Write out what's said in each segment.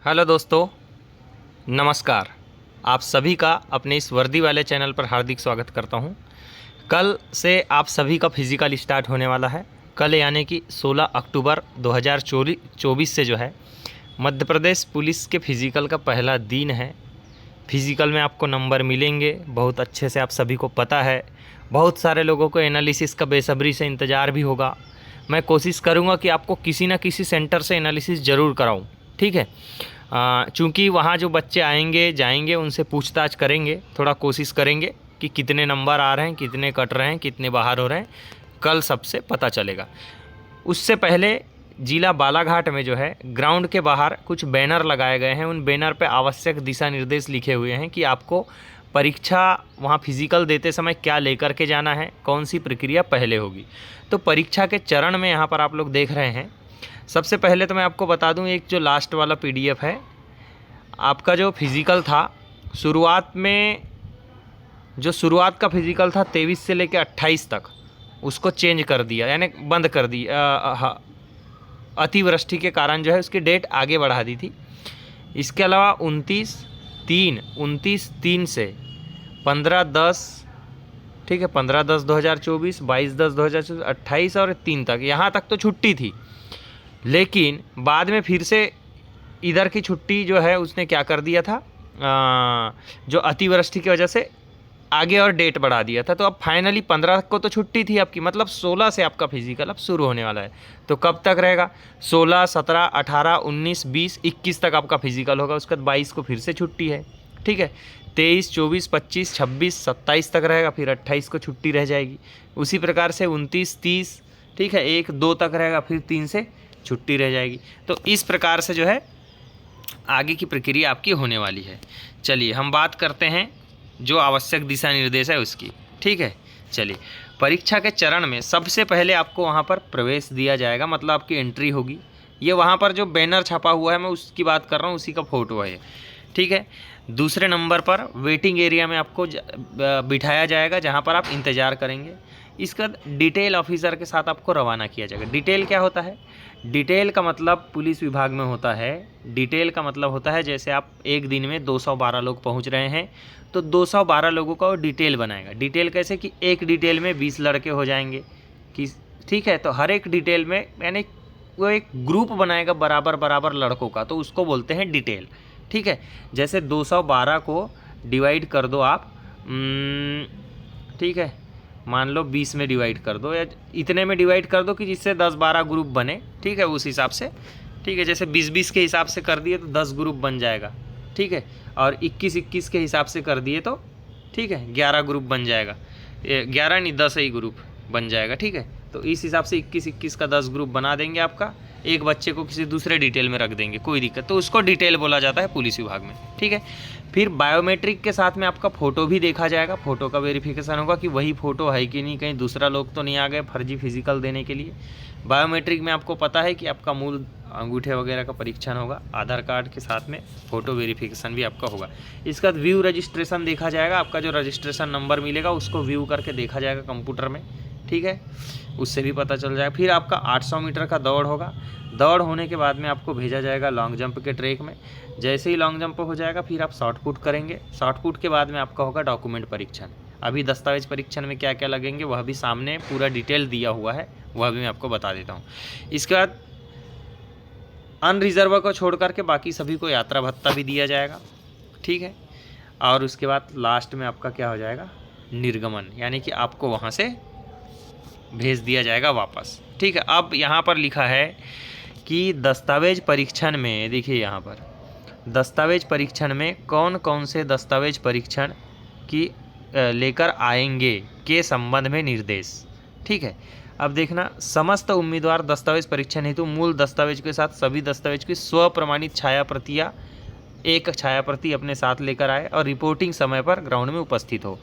Hello दोस्तों, नमस्कार। आप सभी का अपने इस वर्दी वाले चैनल पर हार्दिक स्वागत करता हूं। कल से आप सभी का फिज़िकल स्टार्ट होने वाला है। कल यानी कि 16 अक्टूबर 2024 से जो है मध्य प्रदेश पुलिस के फिज़िकल का पहला दिन है। फिज़िकल में आपको नंबर मिलेंगे, बहुत अच्छे से आप सभी को पता है। बहुत सारे लोगों को एनालिसिस का बेसब्री से इंतज़ार भी होगा। मैं कोशिश करूँगा कि आपको किसी न किसी सेंटर से एनालिसिस ज़रूर कराऊँ, ठीक है। चूँकि वहाँ जो बच्चे आएंगे जाएंगे उनसे पूछताछ करेंगे, थोड़ा कोशिश करेंगे कि कितने नंबर आ रहे हैं, कितने कट रहे हैं, कितने बाहर हो रहे हैं, कल सबसे पता चलेगा। उससे पहले जिला बालाघाट में जो है ग्राउंड के बाहर कुछ बैनर लगाए गए हैं। उन बैनर पे आवश्यक दिशा निर्देश लिखे हुए हैं कि आपको परीक्षा वहाँ फिज़िकल देते समय क्या लेकर के जाना है, कौन सी प्रक्रिया पहले होगी। तो परीक्षा के चरण में यहाँ पर आप लोग देख रहे हैं। सबसे पहले तो मैं आपको बता दूं, एक जो लास्ट वाला पीडीएफ है आपका, जो फिज़िकल था शुरुआत में, जो शुरुआत का फिज़िकल था 23 से लेकर 28 तक, उसको चेंज कर दिया, यानी बंद कर दी। अतिवृष्टि के कारण जो है उसकी डेट आगे बढ़ा दी थी। इसके अलावा 29/3 से 15/10, ठीक है, 15/10/2024, 22/10/2024, 28 और 3 तक, यहाँ तक तो छुट्टी थी। लेकिन बाद में फिर से इधर की छुट्टी जो है उसने क्या कर दिया था, जो अतिवृष्टि की वजह से आगे और डेट बढ़ा दिया था। तो अब फाइनली 15 को तो छुट्टी थी आपकी, मतलब 16 से आपका फिज़िकल अब शुरू होने वाला है। तो कब तक रहेगा? 16, 17, 18, 19, 20, 21 तक आपका फिज़िकल होगा। उसके बाद 22 को फिर से छुट्टी है, ठीक है। 23, 24, 25, 26, 27 तक रहेगा, फिर 28 को छुट्टी रह जाएगी। उसी प्रकार से 29, 30, ठीक है, 1, 2 तक रहेगा, फिर 3 से छुट्टी रह जाएगी। तो इस प्रकार से जो है आगे की प्रक्रिया आपकी होने वाली है। चलिए हम बात करते हैं जो आवश्यक दिशा निर्देश है उसकी, ठीक है। चलिए, परीक्षा के चरण में सबसे पहले आपको वहाँ पर प्रवेश दिया जाएगा, मतलब आपकी एंट्री होगी। ये वहाँ पर जो बैनर छपा हुआ है मैं उसकी बात कर रहा हूँ, उसी का फ़ोटो है, ठीक है। दूसरे नंबर पर वेटिंग एरिया में आपको बिठाया जाएगा, जहाँ पर आप इंतज़ार करेंगे। इसका डिटेल ऑफिसर के साथ आपको रवाना किया जाएगा। डिटेल क्या होता है? डिटेल का मतलब पुलिस विभाग में होता है, डिटेल का मतलब होता है जैसे आप एक दिन में 212 लोग पहुंच रहे हैं तो 212 लोगों का वो डिटेल बनाएगा। डिटेल कैसे कि एक डिटेल में 20 लड़के हो जाएंगे कि, ठीक है, तो हर एक डिटेल में यानी वो एक ग्रुप बनाएगा बराबर बराबर लड़कों का, तो उसको बोलते हैं डिटेल, ठीक है। जैसे 212 को डिवाइड कर दो आप, ठीक है, मान लो 20 में डिवाइड कर दो या इतने में डिवाइड कर दो कि जिससे 10-12 ग्रुप बने, ठीक है, उस हिसाब से, ठीक है। जैसे 20-20 के हिसाब से कर दिए तो 10 ग्रुप बन जाएगा, ठीक है। और 21-21 के हिसाब से कर दिए तो, ठीक है, 11 ग्रुप बन जाएगा। 11 नहीं, 10 ही ग्रुप बन जाएगा, ठीक है। तो इस हिसाब से 21-21 का 10 ग्रुप बना देंगे आपका। एक बच्चे को किसी दूसरे डिटेल में रख देंगे, कोई दिक्कत, तो उसको डिटेल बोला जाता है पुलिस विभाग में, ठीक है। फिर बायोमेट्रिक के साथ में आपका फ़ोटो भी देखा जाएगा। फ़ोटो का वेरिफिकेशन होगा कि वही फ़ोटो है कि नहीं, कहीं दूसरा लोग तो नहीं आ गए फर्जी फिज़िकल देने के लिए। बायोमेट्रिक में आपको पता है कि आपका मूल अंगूठे वगैरह का परीक्षण होगा, आधार कार्ड के साथ में फ़ोटो वेरिफिकेशन भी आपका होगा। इसका व्यू रजिस्ट्रेशन देखा जाएगा, आपका जो रजिस्ट्रेशन नंबर मिलेगा उसको व्यू करके देखा जाएगा कंप्यूटर में, ठीक है, उससे भी पता चल जाएगा। फिर आपका 800 मीटर का दौड़ होगा। दौड़ होने के बाद में आपको भेजा जाएगा लॉन्ग जंप के ट्रैक में। जैसे ही लॉन्ग जंप हो जाएगा फिर आप शॉर्ट पुट करेंगे। शॉर्ट पुट के बाद में आपका होगा डॉक्यूमेंट परीक्षण। अभी दस्तावेज परीक्षण में क्या क्या लगेंगे वह भी सामने पूरा डिटेल दिया हुआ है, वह भी मैं आपको बता देता हूँ। इसके बाद अनरिजर्व को छोड़ करके बाकी सभी को यात्रा भत्ता भी दिया जाएगा, ठीक है। और उसके बाद लास्ट में आपका क्या हो जाएगा, निर्गमन, यानी कि आपको वहाँ से भेज दिया जाएगा वापस, ठीक है। अब यहाँ पर लिखा है कि दस्तावेज परीक्षण में, देखिए यहाँ पर दस्तावेज परीक्षण में कौन कौन से दस्तावेज परीक्षण की लेकर आएंगे के संबंध में निर्देश, ठीक है। अब देखना, समस्त उम्मीदवार दस्तावेज परीक्षण हेतु मूल दस्तावेज के साथ सभी दस्तावेज की स्व प्रमाणित छाया प्रतियाँ, एक छाया प्रति अपने साथ लेकर आए और रिपोर्टिंग समय पर ग्राउंड में उपस्थित हो।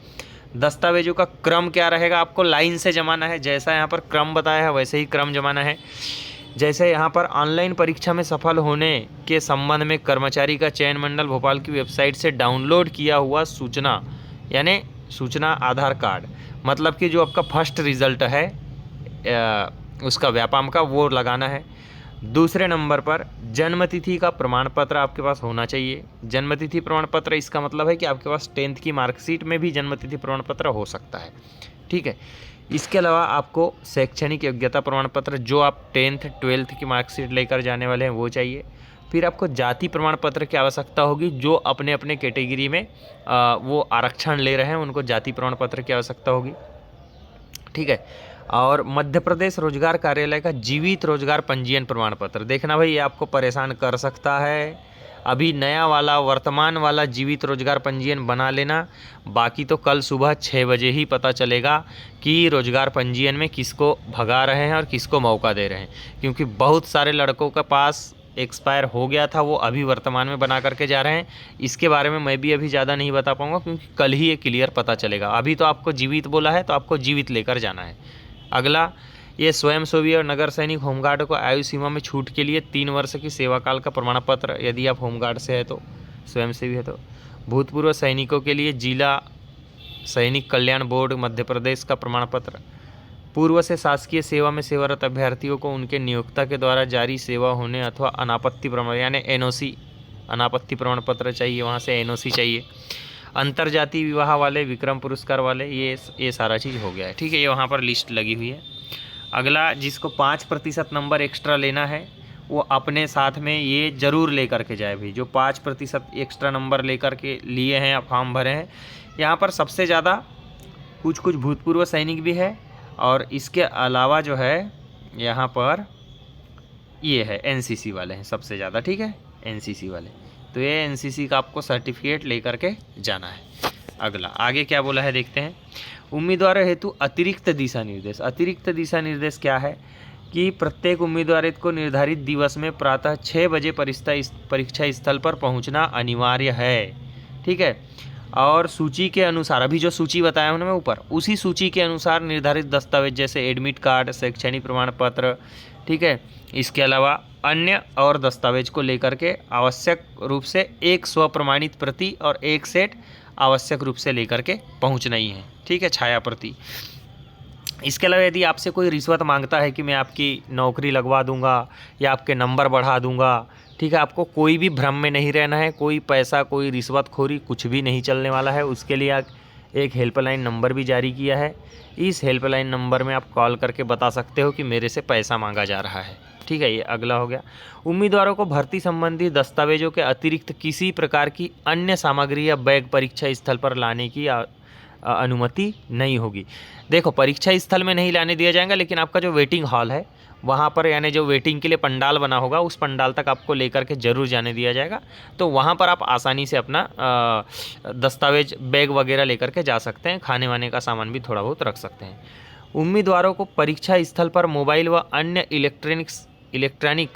दस्तावेजों का क्रम क्या रहेगा, आपको लाइन से जमाना है, जैसा यहाँ पर क्रम बताया है वैसे ही क्रम जमाना है। जैसे यहाँ पर ऑनलाइन परीक्षा में सफल होने के संबंध में कर्मचारी का चयन मंडल भोपाल की वेबसाइट से डाउनलोड किया हुआ सूचना, यानी सूचना आधार कार्ड, मतलब कि जो आपका फर्स्ट रिज़ल्ट है उसका व्यापम का, वो लगाना है। दूसरे नंबर पर जन्मतिथि का प्रमाण पत्र आपके पास होना चाहिए। जन्मतिथि प्रमाण पत्र इसका मतलब है कि आपके पास 10th की मार्कशीट में भी जन्मतिथि प्रमाण पत्र हो सकता है, ठीक है। इसके अलावा आपको शैक्षणिक योग्यता प्रमाण पत्र, जो आप 10th 12th की मार्कशीट लेकर जाने वाले हैं, वो चाहिए। फिर आपको जाति प्रमाण पत्र की आवश्यकता होगी, जो अपने अपने कैटेगरी में वो आरक्षण ले रहे हैं उनको जाति प्रमाण पत्र की आवश्यकता होगी, ठीक है। और मध्य प्रदेश रोजगार कार्यालय का जीवित रोजगार पंजीयन प्रमाण पत्र, देखना भाई ये आपको परेशान कर सकता है। अभी नया वाला वर्तमान वाला जीवित रोजगार पंजीयन बना लेना, बाकी तो कल सुबह 6 बजे ही पता चलेगा कि रोजगार पंजीयन में किसको भगा रहे हैं और किसको मौका दे रहे हैं, क्योंकि बहुत सारे लड़कों के पास एक्सपायर हो गया था, वो अभी वर्तमान में बना करके जा रहे हैं। इसके बारे में मैं भी अभी ज़्यादा नहीं बता पाऊँगा, क्योंकि कल ही ये क्लियर पता चलेगा। अभी तो आपको जीवित बोला है तो आपको जीवित लेकर जाना है। अगला, ये स्वयंसेवी और नगर सैनिक होमगार्ड को आयु सीमा में छूट के लिए 3 वर्ष की सेवा काल का प्रमाण पत्र, यदि आप होमगार्ड से है तो, स्वयंसेवी है तो। भूतपूर्व सैनिकों के लिए जिला सैनिक कल्याण बोर्ड मध्य प्रदेश का प्रमाण पत्र। पूर्व से शासकीय सेवा में सेवारत अभ्यर्थियों को उनके नियोक्ता के द्वारा जारी सेवा होने अथवा अनापत्ति प्रमाण यानी एनओसी, अनापत्ति प्रमाण पत्र चाहिए, वहाँ से एनओसी चाहिए। अंतर्जातीय विवाह वाले, विक्रम पुरस्कार वाले, ये सारा चीज़ हो गया है, ठीक है। ये वहाँ पर लिस्ट लगी हुई है। अगला, जिसको 5% नंबर एक्स्ट्रा लेना है वो अपने साथ में ये ज़रूर लेकर के जाए भाई, जो 5% एक्स्ट्रा नंबर लेकर के लिए हैं या फॉर्म भरे हैं। यहाँ पर सबसे ज़्यादा कुछ भूतपूर्व सैनिक भी है, और इसके अलावा जो है यहाँ पर ये है एनसीसी वाले हैं सबसे ज़्यादा, ठीक है, एनसीसी वाले। तो ये एनसीसी का आपको सर्टिफिकेट लेकर के जाना है। अगला, आगे क्या बोला है देखते हैं। उम्मीदवार हेतु अतिरिक्त दिशा निर्देश। अतिरिक्त दिशा निर्देश क्या है कि प्रत्येक उम्मीदवार को निर्धारित दिवस में प्रातः 6 बजे परीक्षा स्थल पर पहुंचना अनिवार्य है, ठीक है। और सूची के अनुसार, अभी जो सूची बताया हूँ मैं ऊपर, उसी सूची के अनुसार निर्धारित दस्तावेज जैसे एडमिट कार्ड, शैक्षणिक प्रमाण पत्र, ठीक है, इसके अलावा अन्य और दस्तावेज को लेकर के आवश्यक रूप से एक स्वप्रमाणित प्रति और एक सेट आवश्यक रूप से लेकर के पहुंचना ही है, ठीक है, छाया प्रति। इसके अलावा यदि आपसे कोई रिश्वत मांगता है कि मैं आपकी नौकरी लगवा दूंगा या आपके नंबर बढ़ा दूंगा, ठीक है, आपको कोई भी भ्रम में नहीं रहना है, कोई पैसा, कोई रिश्वतखोरी कुछ भी नहीं चलने वाला है। उसके लिए एक हेल्पलाइन नंबर भी जारी किया है। इस हेल्पलाइन नंबर में आप कॉल करके बता सकते हो कि मेरे से पैसा मांगा जा रहा है, ठीक है। ये अगला हो गया। उम्मीदवारों को भर्ती संबंधी दस्तावेजों के अतिरिक्त किसी प्रकार की अन्य सामग्री या बैग परीक्षा स्थल पर लाने की अनुमति नहीं होगी। देखो, परीक्षा स्थल में नहीं लाने दिया जाएगा, लेकिन आपका जो वेटिंग हॉल है वहाँ पर, यानी जो वेटिंग के लिए पंडाल बना होगा, उस पंडाल तक आपको लेकर के ज़रूर जाने दिया जाएगा। तो वहाँ पर आप आसानी से अपना दस्तावेज, बैग वगैरह लेकर के जा सकते हैं। खाने वाने का सामान भी थोड़ा बहुत रख सकते हैं। उम्मीदवारों को परीक्षा स्थल पर मोबाइल व अन्य इलेक्ट्रॉनिक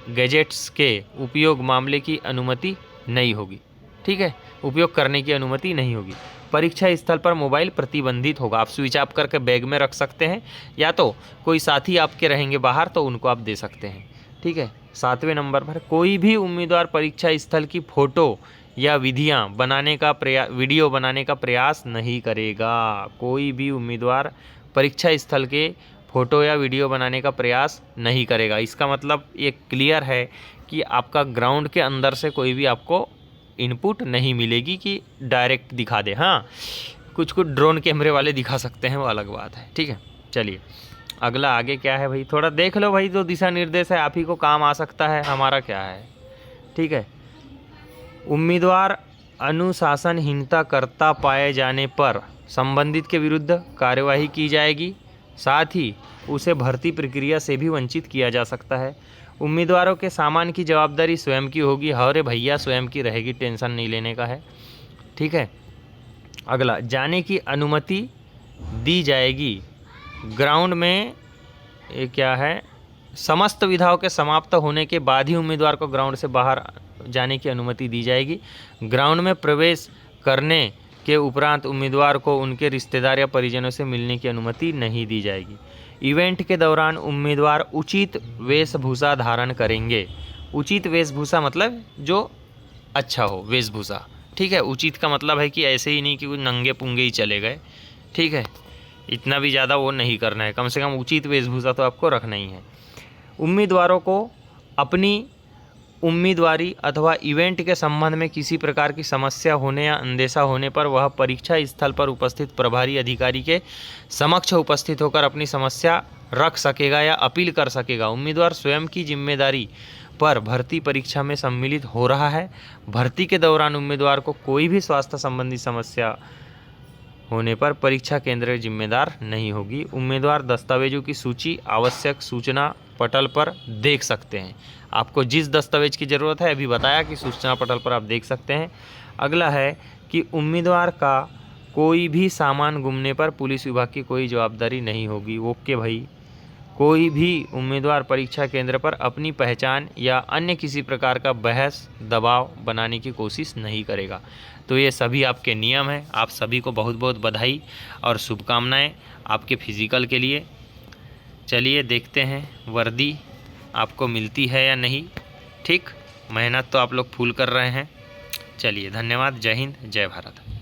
गैजेट्स के उपयोग मामले की अनुमति नहीं होगी, ठीक है, उपयोग करने की अनुमति नहीं होगी। परीक्षा स्थल पर मोबाइल प्रतिबंधित होगा। आप स्विच ऑफ करके बैग में रख सकते हैं, या तो कोई साथी आपके रहेंगे बाहर तो उनको आप दे सकते हैं, ठीक है। 7वें नंबर पर, कोई भी उम्मीदवार परीक्षा स्थल की फ़ोटो या वीडियो बनाने का प्रयास नहीं करेगा। कोई भी उम्मीदवार परीक्षा स्थल के फ़ोटो या वीडियो बनाने का प्रयास नहीं करेगा। इसका मतलब ये क्लियर है कि आपका ग्राउंड के अंदर से कोई भी आपको इनपुट नहीं मिलेगी कि डायरेक्ट दिखा दे। हाँ, कुछ ड्रोन कैमरे वाले दिखा सकते हैं, वो अलग बात है, ठीक है। चलिए अगला, आगे क्या है भाई, थोड़ा देख लो भाई, जो दिशा निर्देश है आप ही को काम आ सकता है, हमारा क्या है, ठीक है। उम्मीदवार अनुशासनहीनता करता पाए जाने पर संबंधित के विरुद्ध कार्यवाही की जाएगी, साथ ही उसे भर्ती प्रक्रिया से भी वंचित किया जा सकता है। उम्मीदवारों के सामान की जवाबदारी स्वयं की होगी। अरे भैया, स्वयं की रहेगी, टेंशन नहीं लेने का है, ठीक है। अगला, जाने की अनुमति दी जाएगी ग्राउंड में। ये क्या है, समस्त विधाओं के समाप्त होने के बाद ही उम्मीदवार को ग्राउंड से बाहर जाने की अनुमति दी जाएगी। ग्राउंड में प्रवेश करने के उपरांत उम्मीदवार को उनके रिश्तेदार या परिजनों से मिलने की अनुमति नहीं दी जाएगी। इवेंट के दौरान उम्मीदवार उचित वेशभूषा धारण करेंगे। उचित वेशभूषा मतलब जो अच्छा हो वेशभूषा, ठीक है। उचित का मतलब है कि ऐसे ही नहीं कि नंगे पुंगे ही चले गए, ठीक है, इतना भी ज़्यादा वो नहीं करना है, कम से कम उचित वेशभूषा तो आपको रखना ही है। उम्मीदवारों को अपनी उम्मीदवारी अथवा इवेंट के संबंध में किसी प्रकार की समस्या होने या अंदेशा होने पर वह परीक्षा स्थल पर उपस्थित प्रभारी अधिकारी के समक्ष उपस्थित होकर अपनी समस्या रख सकेगा या अपील कर सकेगा। उम्मीदवार स्वयं की जिम्मेदारी पर भर्ती परीक्षा में सम्मिलित हो रहा है। भर्ती के दौरान उम्मीदवार को कोई भी स्वास्थ्य संबंधी समस्या होने पर परीक्षा केंद्र जिम्मेदार नहीं होगी। उम्मीदवार दस्तावेजों की सूची आवश्यक सूचना पटल पर देख सकते हैं। आपको जिस दस्तावेज की ज़रूरत है अभी बताया कि सूचना पटल पर आप देख सकते हैं। अगला है कि उम्मीदवार का कोई भी सामान गुमने पर पुलिस विभाग की कोई जवाबदारी नहीं होगी। ओके भाई, कोई भी उम्मीदवार परीक्षा केंद्र पर अपनी पहचान या अन्य किसी प्रकार का बहस दबाव बनाने की कोशिश नहीं करेगा। तो ये सभी आपके नियम हैं। आप सभी को बहुत बहुत बधाई और शुभकामनाएं आपके फिजिकल के लिए। चलिए देखते हैं वर्दी आपको मिलती है या नहीं। ठीक, मेहनत तो आप लोग फुल कर रहे हैं। चलिए, धन्यवाद। जय हिंद, जय भारत।